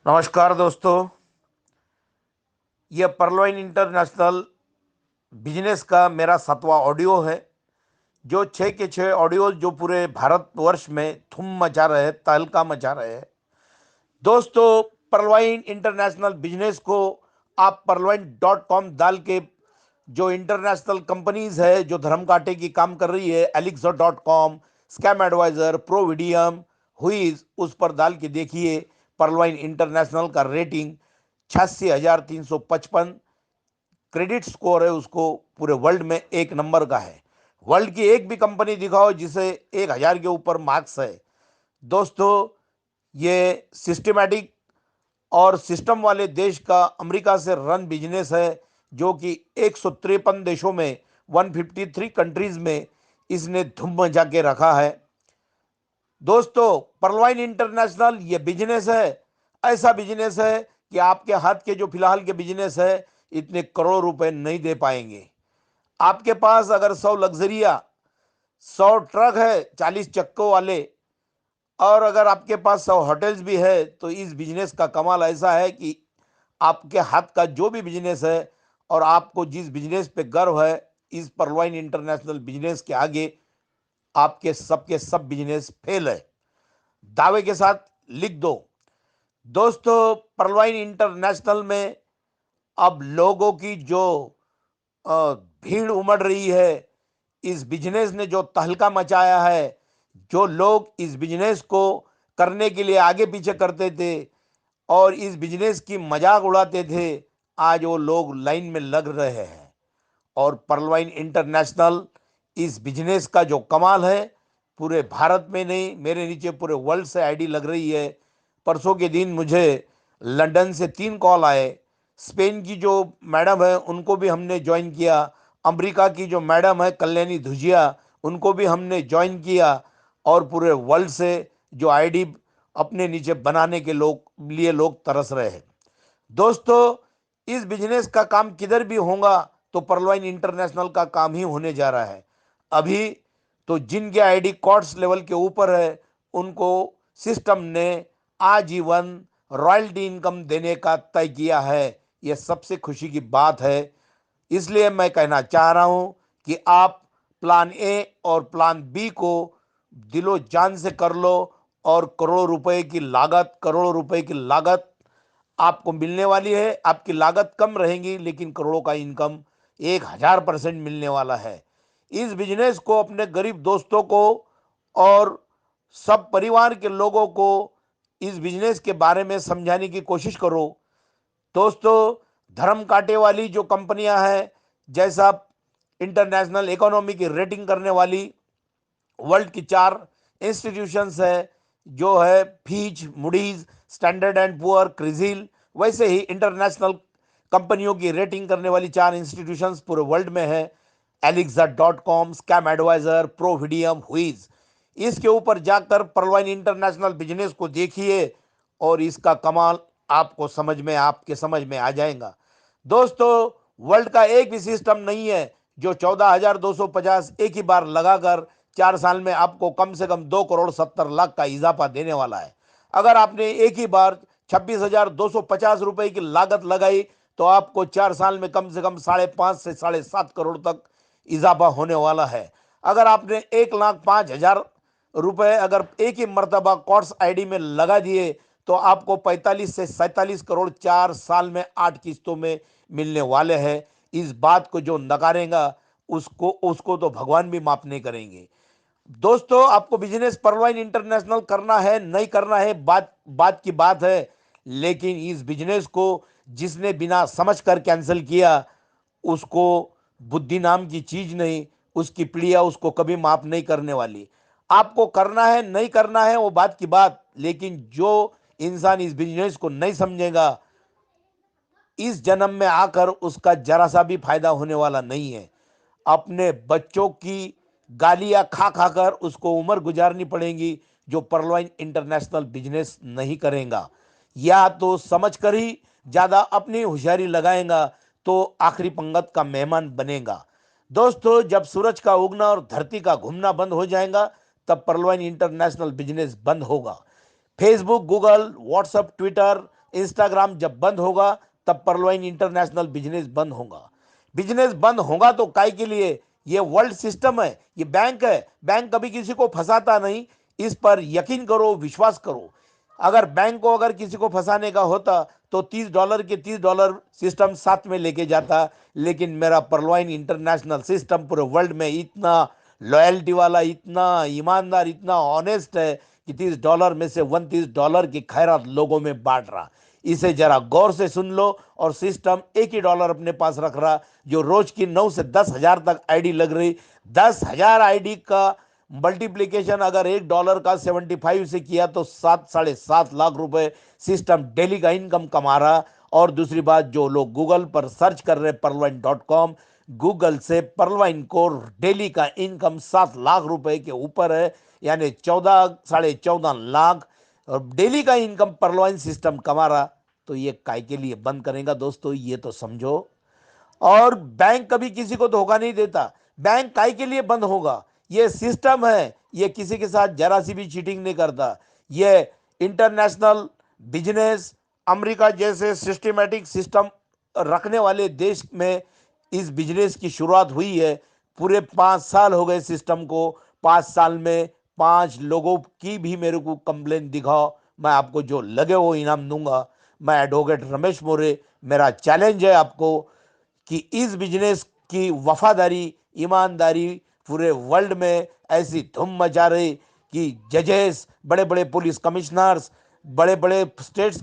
नमस्कार दोस्तों। यह परलवाइन इंटरनेशनल बिजनेस का मेरा 7वां ऑडियो है। जो छः के छः ऑडियो जो पूरे भारतवर्ष में धूम मचा रहे हैं, तहलका मचा रहे हैं। दोस्तों, परलवाइन इंटरनेशनल बिजनेस को आप परलवाइन.com डाल के जो इंटरनेशनल कंपनीज है जो धर्म कांटे की काम कर रही है, एलिक्सो.com, स्कैम एडवाइजर, प्रोविडियम, हुईज, उस पर डाल के देखिए। परलवाइन इंटरनेशनल का रेटिंग 86,355 क्रेडिट स्कोर है, उसको पूरे वर्ल्ड में एक नंबर का है। वर्ल्ड की एक भी कंपनी दिखाओ जिसे 1,000 के ऊपर मार्क्स है। दोस्तों, ये सिस्टमैटिक और सिस्टम वाले देश का अमेरिका से रन बिजनेस है, जो कि 153 देशों में 153 कंट्रीज में इसने धूम मचा के रखा है। दोस्तों, परलवाइन इंटरनेशनल ये बिजनेस है, ऐसा बिजनेस है कि आपके हाथ के जो फिलहाल के बिजनेस है इतने करोड़ रुपए नहीं दे पाएंगे। आपके पास अगर 100 लग्जरिया, 100 ट्रक है 40 चक्कों वाले, और अगर आपके पास 100 होटल्स भी है, तो इस बिजनेस का कमाल ऐसा है कि आपके हाथ का जो भी बिजनेस है और आपको जिस बिजनेस पे गर्व है, इस परलवाइन इंटरनेशनल बिजनेस के आगे आपके सबके सब बिजनेस फेल है। दावे के साथ लिख दो। दोस्तों, परलवाइन इंटरनेशनल में अब लोगों की जो भीड़ उमड़ रही है, इस बिजनेस ने जो तहलका मचाया है, जो लोग इस बिजनेस को करने के लिए आगे पीछे करते थे और इस बिजनेस की मजाक उड़ाते थे, आज वो लोग लाइन में लग रहे हैं। और परलवाइन इंटरनेशनल इस बिजनेस का जो कमाल है, पूरे भारत में नहीं, मेरे नीचे पूरे वर्ल्ड से आईडी लग रही है। परसों के दिन मुझे लंदन से 3 कॉल आए। स्पेन की जो मैडम है उनको भी हमने ज्वाइन किया। अमेरिका की जो मैडम है कल्याणी धुजिया, उनको भी हमने ज्वाइन किया। और पूरे वर्ल्ड से जो आईडी अपने नीचे बनाने के लिए लोग तरस रहे हैं। दोस्तों, इस बिजनेस का काम किधर भी होगा तो परलवाइन इंटरनेशनल का काम ही होने जा रहा है। अभी तो जिनके आईडी कॉर्ट्स लेवल के ऊपर है, उनको सिस्टम ने आजीवन रॉयल्टी इनकम देने का तय किया है। यह सबसे खुशी की बात है। इसलिए मैं कहना चाह रहा हूं कि आप प्लान ए और प्लान बी को दिलो जान से कर लो, और करोड़ों रुपए की लागत आपको मिलने वाली है। आपकी लागत कम रहेगी लेकिन करोड़ों का इनकम 1,000% मिलने वाला है। इस बिजनेस को अपने गरीब दोस्तों को और सब परिवार के लोगों को इस बिजनेस के बारे में समझाने की कोशिश करो। दोस्तों, धर्म कांटे वाली जो कंपनियां हैं, जैसा इंटरनेशनल इकोनॉमी की रेटिंग करने वाली वर्ल्ड की 4 इंस्टीट्यूशंस है, जो है फीच, मूडीज, स्टैंडर्ड एंड पुअर, क्रिजिल, वैसे ही इंटरनेशनल कंपनियों की रेटिंग करने वाली 4 इंस्टीट्यूशंस पूरे वर्ल्ड में है। एलिक्सा.com, स्कैम एडवाइजर, प्रोविडियम, हुईज। इसके ऊपर जाकर परलवाइन इंटरनेशनल बिजनेस को देखिए और इसका कमाल आपके समझ में आ जाएगा। दोस्तों, वर्ल्ड का एक भी सिस्टम नहीं है जो 14,250 एक ही बार लगाकर 4 साल में आपको कम से कम 2,70,00,000 का इजाफा देने वाला है। अगर आपने एक ही बार 26,250 रुपए की लागत लगाई तो आपको 4 साल में कम से कम 5.5 से 7.5 करोड़ तक इजाफा होने वाला है। अगर आपने 1,05,000 रुपए अगर एक ही मर्तबा कॉर्ड्स आईडी में लगा दिए तो आपको 45 से 47 करोड़ 4 साल में 8 किस्तों में मिलने वाले हैं। इस बात को जो नकारेगा उसको उसको तो भगवान भी माफ नहीं करेंगे। दोस्तों, आपको बिजनेस परलवाइन इंटरनेशनल करना है नहीं करना है, बात बात की बात है। लेकिन इस बिजनेस को जिसने बिना समझ कर कैंसिल किया, उसको बुद्धि नाम की चीज नहीं, उसकी पीढ़ियां उसको कभी माफ नहीं करने वाली। आपको करना है नहीं करना है वो बात की बात, लेकिन जो इंसान इस बिजनेस को नहीं समझेगा, इस जन्म में आकर उसका जरा सा भी फायदा होने वाला नहीं है। अपने बच्चों की गालियां खा खाकर उसको उम्र गुजारनी पड़ेगी जो परलवाइन इंटरनेशनल बिजनेस नहीं करेगा। या तो समझ कर ही ज्यादा अपनी होशियारी लगाएगा तो आखिरी पंगत का मेहमान बनेगा। दोस्तों, जब सूरज का उगना और धरती का घूमना बंद हो जाएगा, तब परलवाइन इंटरनेशनल बिजनेस बंद होगा। Facebook, Google, WhatsApp, Twitter Instagram जब बंद होगा तब पर्लवाइन इंटरनेशनल बिजनेस बंद होगा। बिजनेस बंद होगा तो काय के लिए? ये वर्ल्ड सिस्टम है, ये बैंक है, बैंक कभी किसी को फंसाता नहीं। इस पर यकीन करो, विश्वास करो। अगर बैंक को अगर किसी को फंसाने का होता तो $30 के $30 सिस्टम साथ में लेके जाता। लेकिन मेरा पर्लवाइन इंटरनेशनल सिस्टम पूरे वर्ल्ड में इतना लॉयल्टी वाला, इतना ईमानदार, इतना ऑनेस्ट है कि $30 में से $130 की खैरात लोगों में बांट रहा। इसे जरा गौर से सुन लो। और सिस्टम एक ही डॉलर अपने पास रख रहा, जो रोज की 9 से 10 हजार तक आईडी लग रही। 10,000 आईडी का मल्टीप्लीकेशन अगर $1 का 75 से किया तो 7-7.5 लाख रुपए सिस्टम डेली का इनकम कमा रहा। और दूसरी बात, जो लोग गूगल पर सर्च कर रहे perlwine.com, गूगल से पर्लवाइन को डेली का इनकम 7 लाख रुपए के ऊपर है, यानी 14-14.5 लाख डेली का इनकम पर्लवाइन सिस्टम कमा रहा। तो ये काय के लिए बंद करेगा दोस्तों, ये तो समझो। और बैंक कभी किसी को धोखा नहीं देता। बैंक काय के लिए बंद होगा? ये सिस्टम है, ये किसी के साथ जरा सी भी चीटिंग नहीं करता। ये इंटरनेशनल बिजनेस, अमेरिका जैसे सिस्टमेटिक सिस्टम रखने वाले देश में इस बिजनेस की शुरुआत हुई है। पूरे 5 साल हो गए सिस्टम को। 5 साल में 5 लोगों की भी मेरे को कंप्लेन दिखाओ, मैं आपको जो लगे वो इनाम दूंगा। मैं एडवोकेट रमेश मोरे, मेरा चैलेंज है आपको कि इस बिजनेस की वफादारी, ईमानदारी पूरे वर्ल्ड में ऐसी धूम मचा रही कि जजेस, बड़े बड़े पुलिस कमिश्नर्स, बड़े बड़े स्टेट्स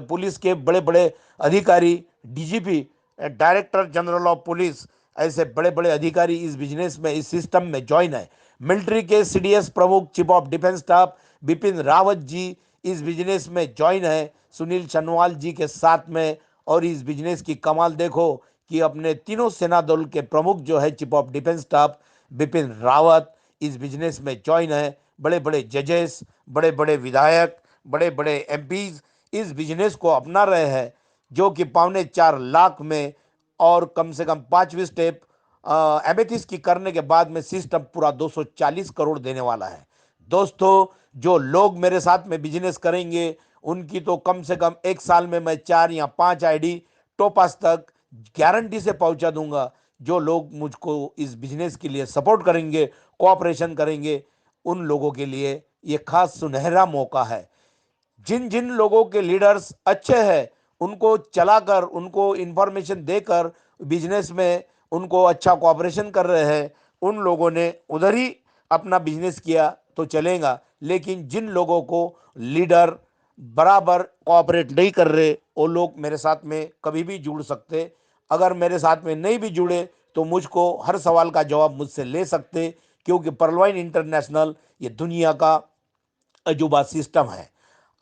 पुलिस के बड़े बड़े अधिकारी, DGP, director general of police, ऐसे बड़े बड़े अधिकारी इस बिजनेस में, इस सिस्टम में ज्वाइन है। मिलिट्री के सीडीएस प्रमुख, chief of defence staff Bipin Rawat ji इस बिजनेस में ज्वाइन है, सुनील चनवाल जी के साथ में। और इस बिजनेस की कमाल देखो कि अपने तीनों सेना दल के प्रमुख जो है chief of defence staff Bipin Rawat इस बिजनेस में ज्वाइन है। बड़े बड़े जजेस, बड़े बड़े विधायक, बड़े बड़े एमपीज इस बिजनेस को अपना रहे हैं, जो कि 4.25 लाख में और कम से कम 5वीं स्टेप एमेथिस की करने के बाद में सिस्टम पूरा 240 करोड़ देने वाला है। दोस्तों, जो लोग मेरे साथ में बिजनेस करेंगे उनकी तो कम से कम एक साल में मैं 4 या 5 आईडी टोपास तक गारंटी से पहुंचा दूंगा। जो लोग मुझको इस बिजनेस के लिए सपोर्ट करेंगे, कोऑपरेशन करेंगे, उन लोगों के लिए ये खास सुनहरा मौका है। जिन जिन लोगों के लीडर्स अच्छे हैं उनको चलाकर, उनको इंफॉर्मेशन देकर बिजनेस में उनको अच्छा कोऑपरेशन कर रहे हैं, उन लोगों ने उधर ही अपना बिजनेस किया तो चलेगा। लेकिन जिन लोगों को लीडर बराबर कोऑपरेट नहीं कर रहे, वो लोग मेरे साथ में कभी भी जुड़ सकते। अगर मेरे साथ में नहीं भी जुड़े तो मुझको हर सवाल का जवाब मुझसे ले सकते, क्योंकि पर्लवाइन इंटरनेशनल ये दुनिया का अजूबा सिस्टम है।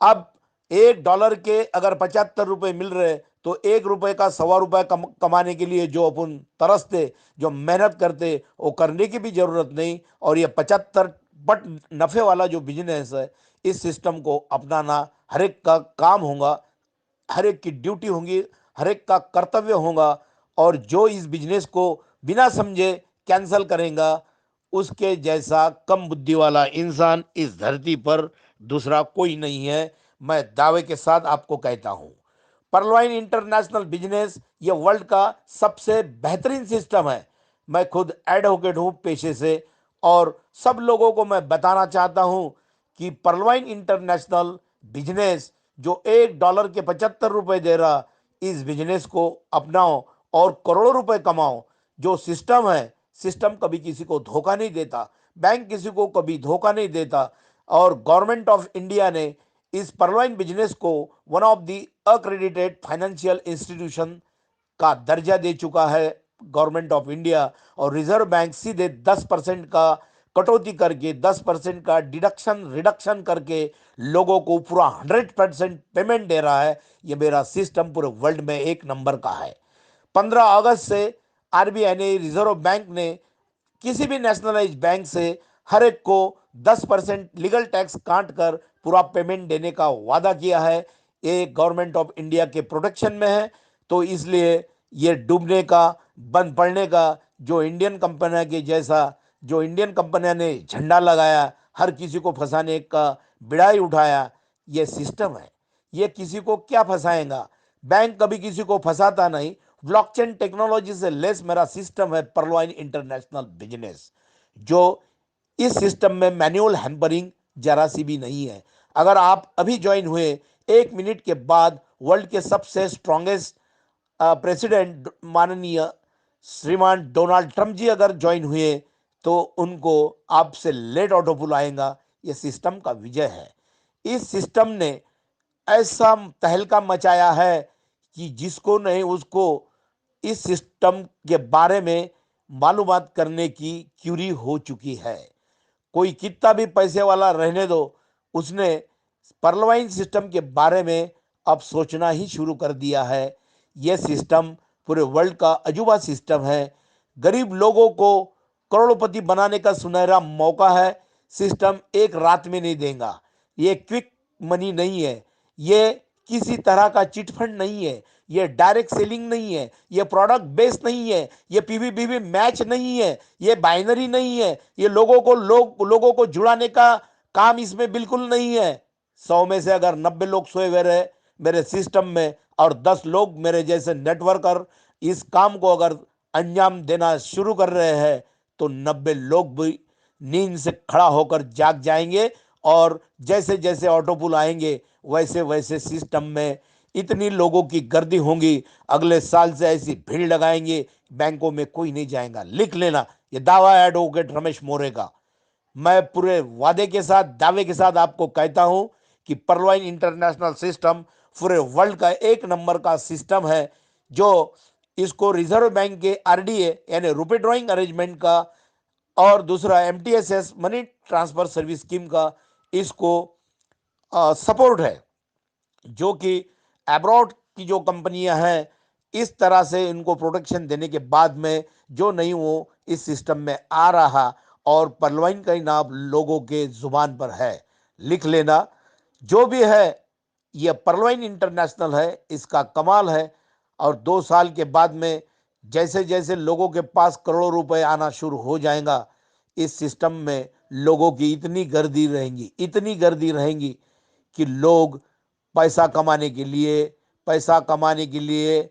अब $1 के अगर 75 रुपए मिल रहे तो $1 का ₹1.25 कमाने के लिए जो अपन तरसते, जो मेहनत करते, वो करने की भी जरूरत नहीं। और ये 75 बट नफे वाला जो बिजनेस है, इस सिस्टम को अपनाना हर एक का काम होगा, हर एक की ड्यूटी होगी, हर एक का कर्तव्य होगा। और जो इस बिजनेस को बिना समझे कैंसल करेगा, उसके जैसा कम बुद्धि वाला इंसान इस धरती पर दूसरा कोई नहीं है। मैं दावे के साथ आपको कहता हूं, परलवाइन इंटरनेशनल बिजनेस ये वर्ल्ड का सबसे बेहतरीन सिस्टम है। मैं खुद एडवोकेट हूं पेशे से, और सब लोगों को मैं बताना चाहता हूं कि परलवाइन इंटरनेशनल बिजनेस जो $1 के 75 रुपए दे रहा, इस बिजनेस को अपनाओ और करोड़ों रुपए कमाओ। जो सिस्टम है, सिस्टम कभी किसी को धोखा नहीं देता, बैंक किसी को कभी धोखा नहीं देता। और गवर्नमेंट ऑफ इंडिया ने इस परलवाइन बिजनेस को one of the accredited financial institution का दर्जा दे चुका है गवर्नमेंट ऑफ इंडिया। और रिजर्व बैंक सीधे 10% का कटौती करके, 10% का डिडक्शन रिडक्शन करके लोगों को पूरा 100% पेमेंट दे रहा है। ये मेरा सिस्टम पूरे वर्ल्ड में एक नंबर का है। 15 अगस्त से आरबीआई ने, रिजर्व बैंक ने किसी भी नेशनलाइज बैंक से हर एक को 10% लीगल टैक्स काट कर पूरा पेमेंट देने का वादा किया है। ये गवर्नमेंट ऑफ इंडिया के प्रोटेक्शन में है। तो इसलिए ये डूबने का, बंद पड़ने का, जो इंडियन कंपनियां के जैसा, जो इंडियन कंपनियां ने झंडा लगाया, हर किसी को फंसाने का बिड़ाई उठाया, ये सिस्टम है। ये किसी को क्या फंसाएगा? बैंक कभी किसी को फंसाता नहीं। ब्लॉकचेन टेक्नोलॉजी से लेस मेरा सिस्टम है पर्लवाइन इंटरनेशनल बिजनेस, जो इस सिस्टम में मैनुअल हैम्परिंग जरा सी भी नहीं है। अगर आप अभी ज्वाइन हुए, 1 मिनट के बाद वर्ल्ड के सबसे स्ट्रांगेस्ट प्रेसिडेंट माननीय श्रीमान डोनाल्ड ट्रंप जी अगर ज्वाइन हुए, तो उनको आपसे लेट ऑटो पुल आएगा। ये सिस्टम का विजय है। इस सिस्टम ने ऐसा तहलका मचाया है कि जिसको नहीं उसको इस सिस्टम के बारे में मालूमात करने की क्यूरी हो चुकी है। कोई कितना भी पैसे वाला रहने दो, उसने परलवाइन सिस्टम के बारे में अब सोचना ही शुरू कर दिया है। यह सिस्टम पूरे वर्ल्ड का अजूबा सिस्टम है। गरीब लोगों को करोड़पति बनाने का सुनहरा मौका है। सिस्टम एक रात में नहीं देगा। ये क्विक मनी नहीं है। ये किसी तरह का चिट फंड नहीं है। ये डायरेक्ट सेलिंग नहीं है। ये प्रोडक्ट बेस्ड नहीं है। ये पीवीपीवी मैच नहीं है। ये बाइनरी नहीं है। ये लोगों को जुड़ाने का काम इसमें बिल्कुल नहीं है। 100 में से अगर 90 लोग सोए हुए रहे मेरे सिस्टम में, और 10 लोग मेरे जैसे नेटवर्कर इस काम को अगर अंजाम देना शुरू कर रहे हैं, तो 90 लोग भी नींद से खड़ा होकर जाग जाएंगे। और जैसे जैसे ऑटो पुल आएंगे, वैसे वैसे सिस्टम में इतनी लोगों की गर्दी होंगी। अगले साल से ऐसी भीड़ लगाएंगे, बैंकों में कोई नहीं जाएगा। लिख लेना, ये दावा है एडवोकेट रमेश मोरे का। मैं पूरे वादे के साथ, दावे के साथ आपको कहता हूं कि परलवाइन इंटरनेशनल सिस्टम पूरे वर्ल्ड का एक नंबर का सिस्टम है, जो इसको रिजर्व बैंक के आरडीए यानी रुपए ड्रॉइंग अरेंजमेंट का, और दूसरा एमटीएसएस मनी ट्रांसफर सर्विस स्कीम का इसको सपोर्ट है। जो कि अब्रॉड की जो कंपनियां हैं, इस तरह से इनको प्रोटेक्शन देने के बाद में जो नहीं वो इस सिस्टम में आ रहा, और परलवाइन का नाम लोगों के जुबान पर है। लिख लेना, जो भी है ये परलवाइन इंटरनेशनल है, इसका कमाल है। और 2 साल के बाद में जैसे जैसे लोगों के पास करोड़ों रुपए आना शुरू हो जाएगा, इस सिस्टम में लोगों की इतनी गर्दी रहेंगी कि लोग पैसा कमाने के लिए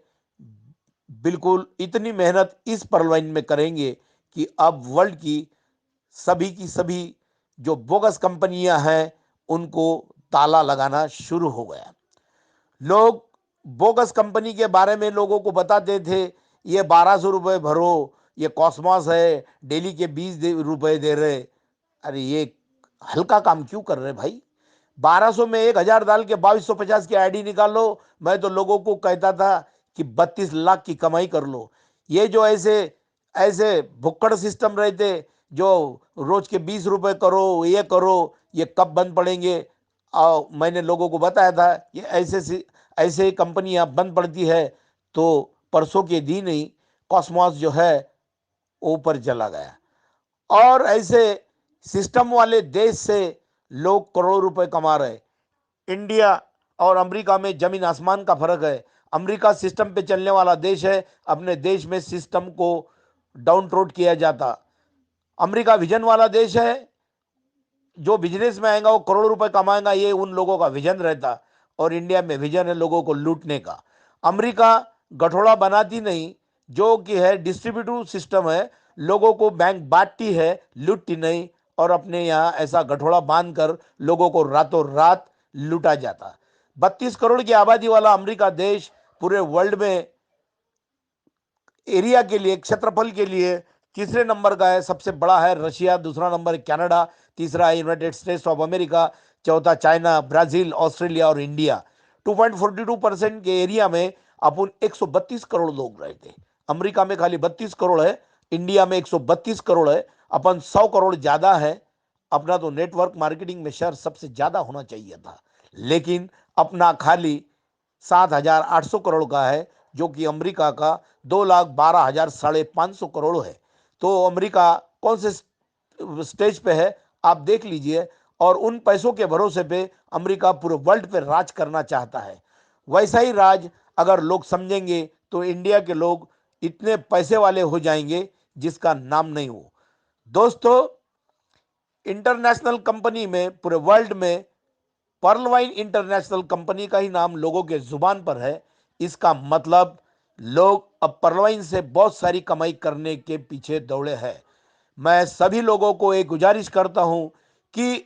बिल्कुल इतनी मेहनत इस परलवाइन में करेंगे कि अब वर्ल्ड की सभी जो बोगस कंपनियां हैं, उनको ताला लगाना शुरू हो गया। लोग बोगस कंपनी के बारे में लोगों को बताते थे, ये 1200 रुपये भरो, ये कॉस्मॉस है, डेली के 20 रुपये दे रहे। अरे ये हल्का काम क्यों कर रहे भाई? 1200 में 1000 डाल के 2250 की आईडी निकालो। मैं तो लोगों को कहता था कि 32 लाख की कमाई कर लो। ये जो ऐसे ऐसे भुक्कड़ सिस्टम रहते, जो रोज के 20 रुपए करो, ये करो, ये कब बंद पड़ेंगे? मैंने लोगों को बताया था कि ऐसे ही कंपनियां बंद पड़ती है। तो परसों के दिन ही कॉस्मॉस जो है ऊपर चला गया। और ऐसे सिस्टम वाले देश से लोग करोड़ों रुपए कमा रहे। इंडिया और अमेरिका में जमीन आसमान का फर्क है। अमेरिका सिस्टम पे चलने वाला देश है, अपने देश में सिस्टम को डाउन ट्रोड किया जाता। अमेरिका विजन वाला देश है, जो बिजनेस में आएगा वो करोड़ों रुपए कमाएगा, ये उन लोगों का विजन रहता। और इंडिया में विजन है लोगों को लूटने का। अमेरिका गठोड़ा बनाती नहीं, जो कि है डिस्ट्रीब्यूटिव सिस्टम है। लोगों को बैंक बांटती है, लूटती नहीं। और अपने यहाँ ऐसा गठोड़ा बांधकर लोगों को रातों रात लूटा जाता। 32 करोड़ की आबादी वाला अमेरिका देश पूरे वर्ल्ड में एरिया के लिए, क्षेत्रफल के लिए तीसरे नंबर का है। सबसे बड़ा है रशिया, दूसरा नंबर है कनाडा, तीसरा है यूनाइटेड स्टेट्स ऑफ अमेरिका, चौथा चाइना, ब्राजील, ऑस्ट्रेलिया और इंडिया। 2.42% के एरिया में अपन 132 करोड़ लोग रहते। अमेरिका में खाली 32 करोड़ है, इंडिया में 132 करोड़ है। अपन 100 करोड़ ज्यादा है। अपना तो नेटवर्क मार्केटिंग में शेयर सबसे ज्यादा होना चाहिए था, लेकिन अपना खाली 7,800 करोड़ का है, जो कि अमेरिका का 2,12,000 550 करोड़ है। तो अमेरिका कौन से स्टेज पे है आप देख लीजिए। और उन पैसों के भरोसे पे अमेरिका पूरे वर्ल्ड पे राज करना चाहता है। वैसा ही राज अगर लोग समझेंगे, तो इंडिया के लोग इतने पैसे वाले हो जाएंगे जिसका नाम नहीं हो। दोस्तों, इंटरनेशनल कंपनी में पूरे वर्ल्ड में पर्ल वाइन इंटरनेशनल कंपनी का ही नाम लोगों के जुबान पर है। इसका मतलब लोग अब पर्ल वाइन से बहुत सारी कमाई करने के पीछे दौड़े हैं। मैं सभी लोगों को एक गुजारिश करता हूं कि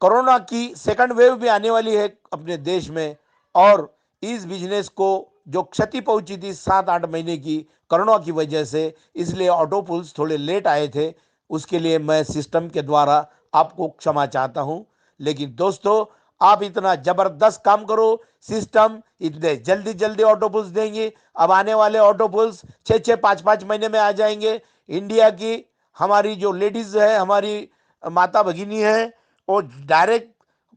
कोरोना की सेकंड वेव भी आने वाली है अपने देश में, और इस बिजनेस को जो क्षति पहुंची थी 7-8 महीने की कोरोना की वजह से, इसलिए ऑटो पुल्स थोड़े लेट आए थे। उसके लिए मैं सिस्टम के द्वारा आपको क्षमा चाहता हूं। लेकिन दोस्तों, आप इतना जबरदस्त काम करो, सिस्टम इतने जल्दी जल्दी ऑटो पुल्स देंगे। अब आने वाले ऑटो पुल्स 6-6, 5-5 महीने में आ जाएंगे। इंडिया की हमारी जो लेडीज है, हमारी माता भगिनी है, वो डायरेक्ट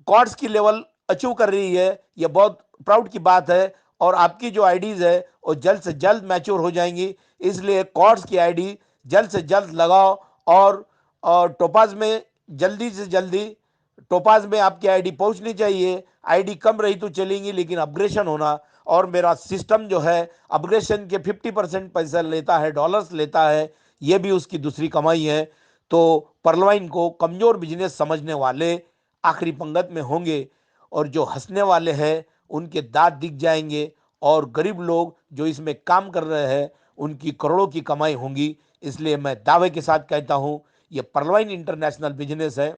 कॉर्ड्स की लेवल अचीव कर रही है। ये बहुत प्राउड की बात है। और आपकी जो आईडीज है वो जल्द से जल्द मैच्योर हो जाएंगी। इसलिए कॉर्ड्स की आईडी जल्द से जल्द लगाओ। और टोपाज में जल्दी से जल्दी, टोपाज में आपकी आईडी पहुंचनी चाहिए। आईडी कम रही तो चलेंगी, लेकिन अपग्रेशन होना। और मेरा सिस्टम जो है अपग्रेशन के 50% पैसा लेता है, डॉलर्स लेता है। ये भी उसकी दूसरी कमाई है। तो परलवाइन को कमजोर बिजनेस समझने वाले आखिरी पंगत में होंगे, और जो हंसने वाले हैं उनके दांत दिख जाएंगे, और गरीब लोग जो इसमें काम कर रहे हैं उनकी करोड़ों की कमाई होंगी। इसलिए मैं दावे के साथ कहता हूं, ये परलवाइन इंटरनेशनल बिजनेस है।